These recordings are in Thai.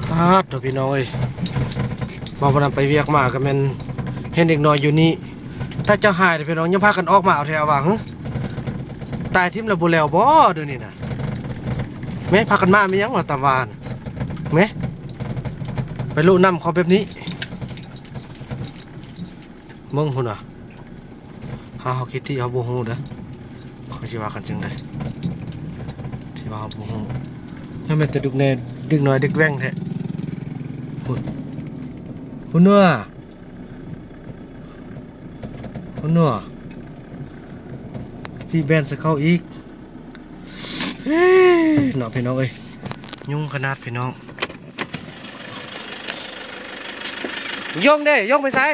เดี๋ยวพี่น้องเอ้ยบอกวันนั้นไปเวียกมาก็แม่นเห็นเด็กน้อยอยู่นี่ถ้าจะหายเดี๋ยวพี่น้องยังพากันออกมาเอาแถวว่าตายทิ่มแล้วบ่แล้วบ่เดี๋ยวนี้น่ะแม่พากันมาไม่ยังว่าตามวานแม่ไปลุนำเขาแบบนี้มึงพุ่นว่ะเฮาคิดที่เฮาบ่ฮู้เด้อเขาสิว่ากันจังได๋ที่ว่าเฮาบ่ฮู้ยังแม่นแต่ดึกน้อยดึกแว้งแท้พุ่นพุ่นนัวพุ่นนัวที่แบนใส่เข้าอีกเฮ้ยเนาะพี่น้องเอ้ยยุ่งขนาดพี่น้องย่องเด้ย่องไปใส่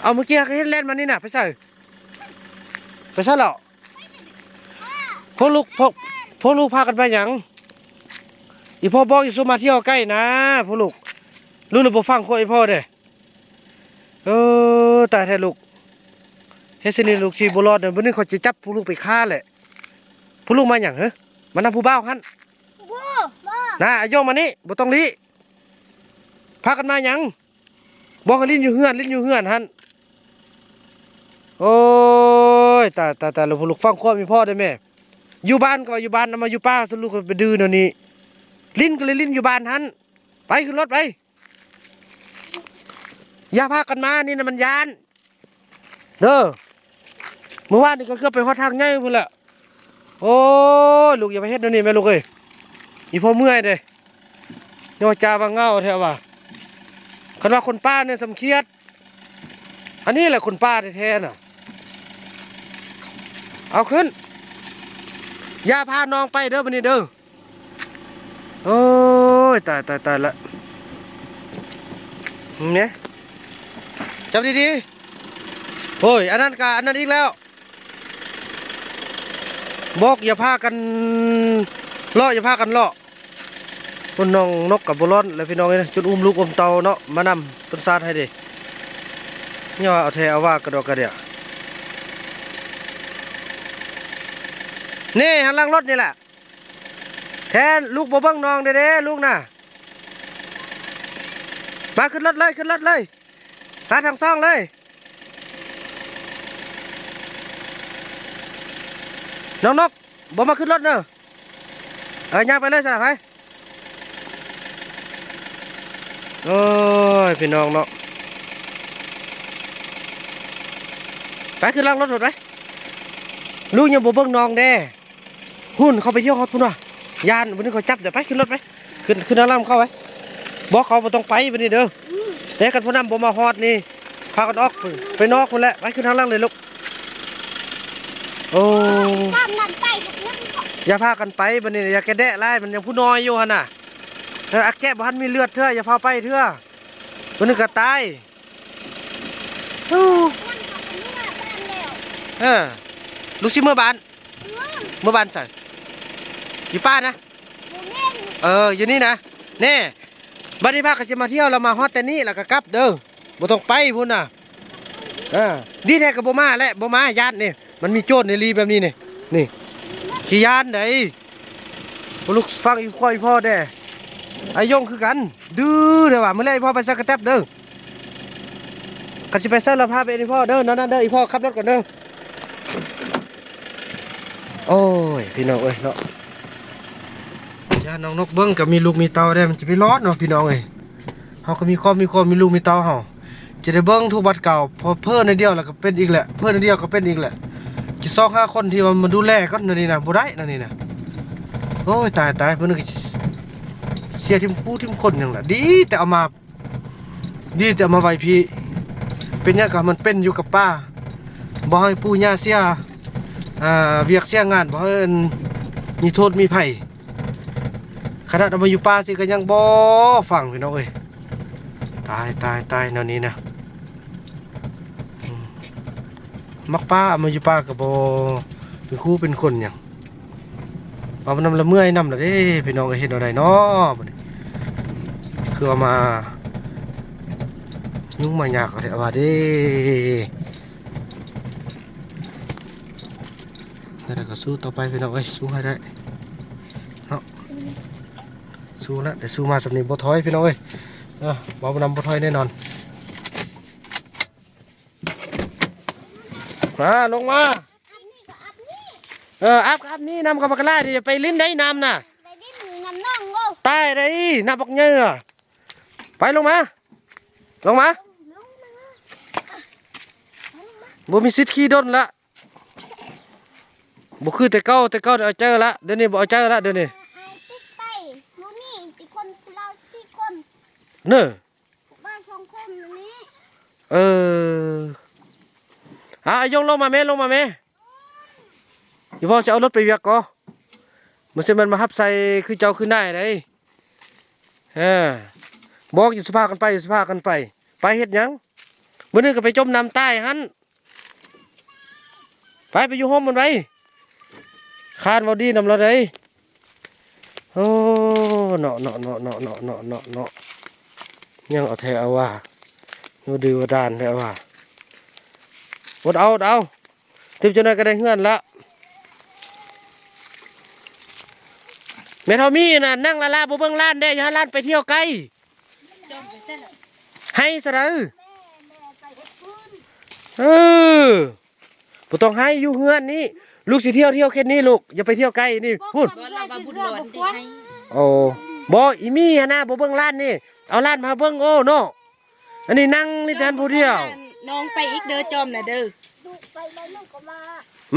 เอาเมื่อกี้เห็นเล่นมานี่น่ะไปใส่หรอพวกลูกพากันไปหยังอีพ่อบอกอีสุมาเที่ยวใกล้นะพวกลูกหรือบ่ฟังคนอีพ่อเด้ตายแท้ลูกเฮ็ดสินี่ลูกสิบ่รอดเด้อมื้อนี้เขาจะจับพวกลูกไปฆ่าแหละพวกลูกมาหยังมานำผู้บ่าวหั่นน่ะย่องมานี่บ่ต้องลี้พากันมาหยังบอกให้ลิ้นอยู่เฮือนหั่นโอ้ยตาลูกฟังความมีพ่อได้แม่อยู่บ้านก็อยู่บ้านนำมาอยู่ป้าสลูกไปดื้อเดี๋ยวนี้ลิ้นก็เลยลิ้นอยู่บ้านหั่นไปขึ้นรถไปอย่าพากันมานี่นะมันยานเด้อเมื่อวานนี่ก็เกือบไปฮอดทางใหญ่พุ่นละโอ้ยลูกอย่าไปเฮ็ดเดี๋ยวนี้แม่ลูกเอ้ยอีพ่อเมื่อยเด้ยอจาบางเงาแท้ว่าคันว่าคนป้าเนี่ยสำเคียดอันนี้แหละคนป้าแท้ๆน่ะเอาขึ้นอย่าพาน้องไปเด้อบัดนี้เด้อโอ้ยตายละเนี่ยจับดีๆโอ้ยอันนั้นอีกแล้วบอกอย่าพากันเลาะอย่าพากันเลาะคนน้องนกกับบุร้อนแล้วพี่น้องเอ้ยจุดอุ้มลูกอมเตาเนาะมานำต้นซาดให้ดิเนี่ยเอาแทเอาว่ากระดอกกระเดียนี่หันหลังรถนี่แหละแทนลูกบ่เบิ้งน้องเด้ลูกน่ะมาขึ้นรถเลยหาทางซ่องเลยน้องนกบ่มาขึ้นรถเนอะย่างไปเลยสนับไปโอ้ยพี่น้องเนาะไปขึ้นล่างรถถดไปลูกยังบ่เบิ้งน้องเด้หุ่นเขาไปเที่ยวเขาพุ่นว่ะยานวันนี้เขาจับเดี๋ยวไปขึ้นรถไปขึ้นล่างเข้าไปบอกเขาบ่ต้องไปวันนี้เด้อเด็กกันพุ่นนำบ่มาฮอดนี่พากันออกไปนอกพุ่นแหละไปขึ้นทางล่างเลยลูกโอ้อย่าพากันไปวันนี้อย่าแกแดะไล่มันยังผู้น้อยอยู่ฮะน่ะอักแกะบ้านมีเลือดเถอะอย่าพาไปเถอะวันนี้ก็ตายลูกซิเมื่อบ้านใส่อยู่ป้านะอยู่นี่นะเน่บ้านนี้พากันจะมาเที่ยวเรามาฮอตแต่นี่แล้วก็กลับเด้อบ่ต้องไปพุ่นน่ะดีแท้กับบ่มาและบ่มาญาตินี่มันมีโจรในรีแบบนี้นี่ขี้ยานไหนลูกฟังอีพ่อเด้ไอ้ยงคือกันดื้อเด้อว่ะมื้อแรกพ่อไปซักกระแทบเด้อกันสิไปซักแล้วพาไปอีพ่อเด้อนั่นเด้ออีพ่อขับรถก่อนเด้อโอ้ยพี่น้องเอ้ยเนาะย่าน้องนกเบิ้งกับมีลูกมีเตาได้มันจะไปรอดเนาะพี่น้องเอ้ยเฮาก็มีลูกมีเตาเฮาจะได้เบิ้งทุกบัดเก่าพอเพิ่นในเดียวแล้วก็เป็นอีกแหละเพิ่นในเดียวก็เป็นอีกแหละจะ2-5คนที่มันดูแลกันนี่นะบ่ได้นี่นะโอ้ยตายเพิ่นก็เสียทิมคู่ทิมคนอย่างละดีแต่เอามาไว้พี่เป็นเนี่ยก็มันเป็นอยู่กับป้าบ่ให้ปู่ย่าเสียเวียกเสียงานบ่ให้มีโทษมีภัยขนาดเอามาอยู่ป้าสิก็ยังบ่ฟังพี่น้องเอ้ยตายแนวนี้นะมักป้าเอามาอยู่ป้าก็บ่เป็นคู่เป็นคนหยังเอามันนำละเมื่อยนำละเด้พี่น้องเอ้ยเฮ็ดเอาได้เนาะคือเอามายุ่งมายากก็ได้ว่าเด้แล้วก็สู้ต่อไปพี่น้องเอ้ยสู้ให้ได้เนาะ ส สู้แล้วแต่สู้มาสำนีบ่ถอยพี่น้องเอ้ยบ่นำบ่ถอยแน่นอนมาลงมาอัพนี่นำกับปากกาดิไปลิ้นได้นำน่ะตายได้นำบักเนื้อไปลงมาบ่มีสิทธิ์ขี่ดนละบ่คือแต่เก่าเอาเจอละเดี๋ยวนี้บ่เอาเจอละเดี๋ยวนี้เนอะยงลงมาแม่อยู่พ่อจะเอารถไปเวียกก่อมันสิมันมาฮับใส่คือเจ้าขึ้นได้เลยบอกอยู่สภากันไปไปเฮ็ดหยังมื้อนึงก็ไปจมน้ำใต้หันไปอยู่ห้องมันไว้คานบ่ดีนำเราได้โอ้เนาะยังเอาแท้เอาว่าอยู่ดีว่าด้านแท้ว่าอดเอาทิพย์จนได้ก็ได้เฮือนละแม่ทอมี่น่ะนั่งละบ่เบิ่งล้านได้อย่าล้านไปเที่ยวไกลให้ซะเด้บ่ต้องให้อยู่เฮือนนี่ลูกสิเที่ยวแค่นี้ลูกอย่าไปเที่ยวไกลนี่พูดโอ้บ่อีมี่หั่นน่ะบ่เบิ่งล้านนี่เอาล้านมาเบิ่งโอ้เนาะอันนี้นั่งนี่แทนผู้เดียวน้องไปอีกเด้อจอมน่ะเด้อ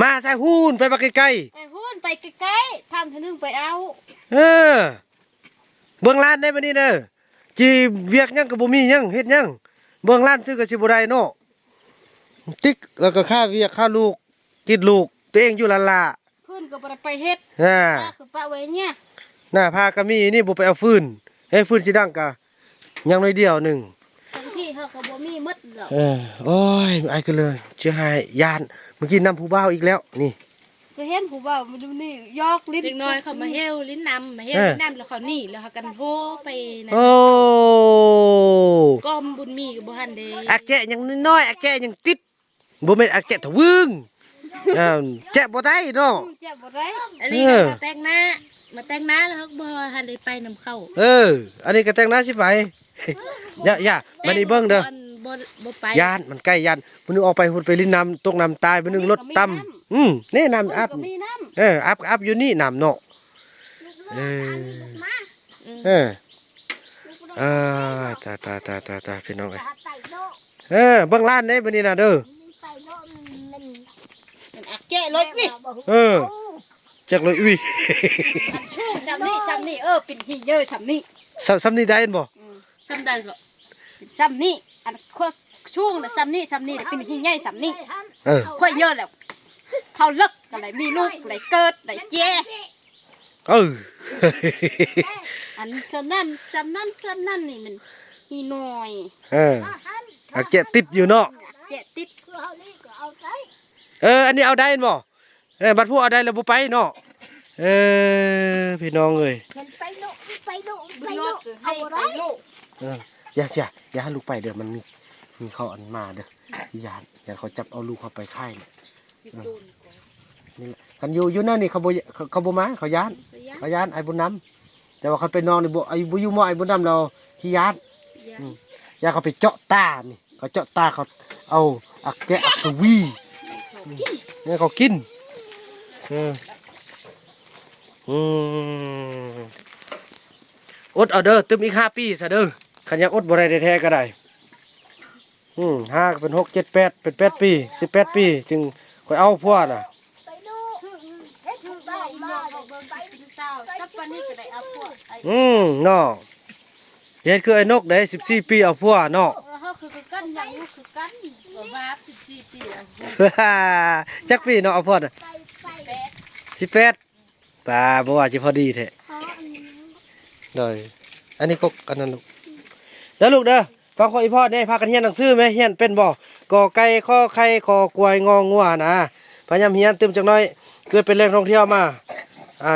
มาใส่หูนไปไกลไปหูนไปไกลๆทำทะนึงไปเอาเบิ่งล้านได้บัดนี้เด้อจีเวียกหยังก็บ่มีหยังเฮ็ดหยังเบิ่งล้านซื้อก็สิบ่ได้เนาะติ๊กแล้วก็ค่าเวียกค่าลูกกินลูกตัวเองอยู่ละฟืนก็บ่ได้ไปเฮ็ดคือปะไว้เนี่ยหน้าพาก็มีนี่บ่ไปเอาฟืนให้ฟืนสิดังก็ยังน้อยเดียวนึงบางทีเฮาก็บ่มีหมดดอกโอ้ยไอ้กันเลยเชื่อให้ยานเมื่อกี้นำผู้บ่าวอีกแล้วนี่ก็เห็นผู้บ่าวมันนี่ยอกลิ้นเด็กน้อยเขามาเฮลลิ้นน้ำแล้วเขาหนีแล้วเขากันโทไปนะโอ้ก้มบุญมีกับบุหันเดอาแกะยังน้อยอาแกะยังติดบ่แม่นอาแกะทะวึงแจะบ่ได้เนาะแจะบ่ได้อันนี้ก็มาแต่งหน้าแล้วเขาบ่หันได้ไปนำเข้าอันนี้ก็แต่งหน้าสิไปอย่ามันนี่เบิ่งเด้อย่านมันใกล้ย่านมันนึงออกไปหุ่นไปลิ้นน้ำตกน้ำตายมันนึงรถต่ำนี่น้ำอัพอัพอยู่นี่น้ำเนาะตาพี่น้องเบิ่งล้านได้บัดนี้นะเด้อแจ๊ะเลยวิจักเลยอุ้ยชูซ้ำนี่ปิ่นหีเยอะซ้ำนี่ได้บ่ซ้ำได้ก็ซ้ำนี่อันช่วงน่ะซ้ำนี่ปิ่นหีใหญ่ซ้ำนี่ค่อยเยอะแล้วเขาเลิกก็เลยมีลูกเลยเกิดเลยแจ๊อันซ้ำนั่นนี่มันมีน้อยแกะติดอยู่เนาะแกะติดอันนี้เอาได้บ่บัดพวกเอาได้แล้วบ่ไปเนาะพี่น้องเอ้ยอย่าให้ลูกไปเด้อมันมีเขาอันมาเด้อยานเขาจับเอาลูกเขาไปค่ายเนี่ยนี่กันอยู่นั่นนี่เขาบ่มาเขาย้านไอ้บุญนำแต่ว่าเขาไปนอนในบ่ไอ้บุญไอ้บุญนำเราที่ย้านอย่าเขาไปเจาะตานี่เขาเจาะตาเขาเอาอักแกะอักทวีนี่เขากินอดเอาเด้อตึมอีก5 ปีซะเด้อขันยังอดบ่ได้แท้ๆก็ได้5เป็น6 7 8เป็น8 ปี18 ปีจึงค่อยเอาพวกน่ะเนาะเฮ็ดคือไอ้นกได้14 ปีเอาพวกเนาะเฮาคือกันยังคือกันบ่ว่า14 ปีจักปีเนาะเอาพวกน่ะ18ป่าบ่ว่าสิพอดีแท้เลยอันนี้ก็อันนั้นลูกลูกเด้อฟังข้ออีพ่อเนี่ยพากันเรียนหนังสือไหมเรียนเป็นบ่กอไก่ข้อไข่คอกวยงองัวนะพยายามเรียนเติมจักหน่อยเกิดเป็นแหล่งท่องเที่ยวมา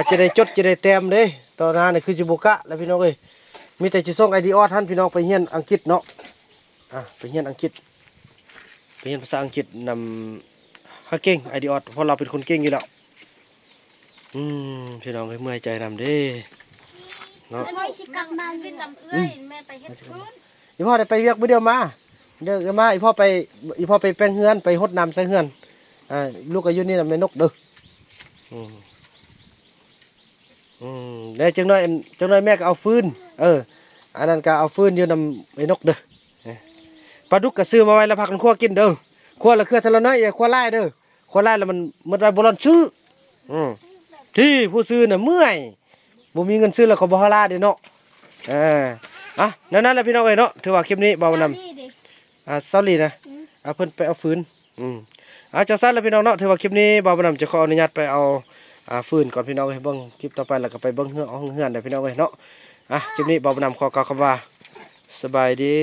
จะได้จดจะได้แต้มเด้ตอนนั้นนี่คือจิบุกะแล้วพี่น้องเอ้ยมีแต่สิส่งไอดีออท่านพี่น้องไปเรียนอังกฤษเนาะไปเรียนอังกฤษไปเรียนภาษาอังกฤษนำเก่งไอดีออเพราะเราเป็นคนเก่งอยู่แล้วพี่น้องเอ้ยเมื่อยใจนำเด้ เนาะ พ่อสิกลับมาพี่จำเอ้ยแม่ไปเฮ็ดคืน อีพ่อได้ไปเวียกมื้อเดียวมาเด้อมาอีพ่อไปแป้งเฮือนไปรดน้ำใส่เฮือนลูกก็อยู่นี่น่ะแม่นกเด้อแล้วจังน้อยแม่ก็เอาฟืนอันนั้นก็เอาฟืนอยู่นำไอ้นกเด้อปลาดุกก็ซื้อมาไว้แล้วพากันคั่วกินเด้อคั่วละเครือทะละน้อยอย่าคั่วหลายเด้อคั่วหลายแล้วมันไว้บ่ร้อนชื่อที่ผู้ซื้อน่ะเมื่อยบ่มีเงินซื้อแล้วก็บ่ฮาลาเด้เนาะนั่นแหละพี่น้องเอ้ยเนาะถือว่าคลิปนี้เบานำเซาลีนะเพิ่นไปเอาฟืนจังซั่นแล้วพี่น้องเนาะถือว่าคลิปนี้เบานำจะขออนุญาตไปเอาฟืนก่อนพี่น้องเอ้ยเบิ่งคลิปต่อไปแล้วก็ไปเบิ่งเฮือนได้พี่น้องเอ้ยเนาะคลิปนี้เบานำขอกล่าวคำว่าสบายดี